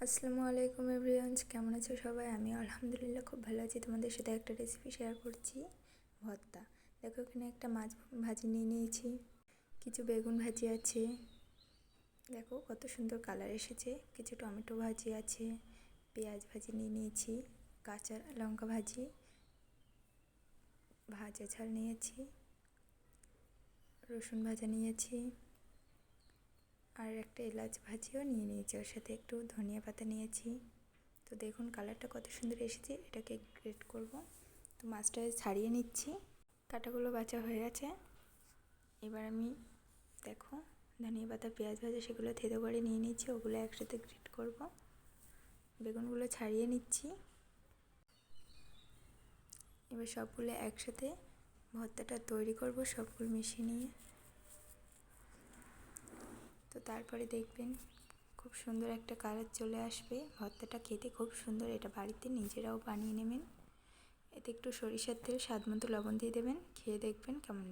আসসালামু আলাইকুম এভরিওয়ান, কেমন আছো সবাই? আমি আলহামদুলিল্লাহ খুব ভালো আছি। তোমাদের সাথে একটা রেসিপি শেয়ার করছি, ভর্তা। দেখো, এখানে একটা মাছ ভাজি নিয়ে নিয়েছি, কিছু বেগুন ভাজি আছে, দেখো কত সুন্দর কালার এসেছে, কিছু টমেটো ভাজি আছে, পেঁয়াজ ভাজি নিয়ে নিয়েছি, কাঁচা লঙ্কা ভাজি, ভাজা ঝাল নিয়েছি, রসুন ভাজা নিয়েছি, আর একটা এলাচ ভাজিও নিয়ে নিয়েছি, ওর সাথে একটু ধনিয়া পাতা নিয়েছি। তো দেখুন কালারটা কত সুন্দর এসেছে। এটাকে গ্রেট করব। তো মাছটা ছাড়িয়ে নিচ্ছি, কাঁটাগুলো বাছা হয়ে গেছে। এবার আমি দেখো ধনিয়া পাতা, পেঁয়াজ ভাজা সেগুলো থেতো করে নিয়ে নিচ্ছি, ওগুলো একসাথে গ্রেট করব। বেগুনগুলো ছাড়িয়ে নিচ্ছি। এবার সবগুলো একসাথে ভর্তাটা তৈরি করব, সবগুলো মিশিয়ে নিয়ে। তো তারপরে দেখবেন খুব সুন্দর একটা কালার চলে আসবে। ভর্তাটা খেতে খুব সুন্দর, এটা বাড়িতে নিজেরাও বানিয়ে নেবেন। এতে একটু সরিষার তেল, স্বাদ মতো লবণ দিয়ে দেবেন, খেয়ে দেখবেন কেমন।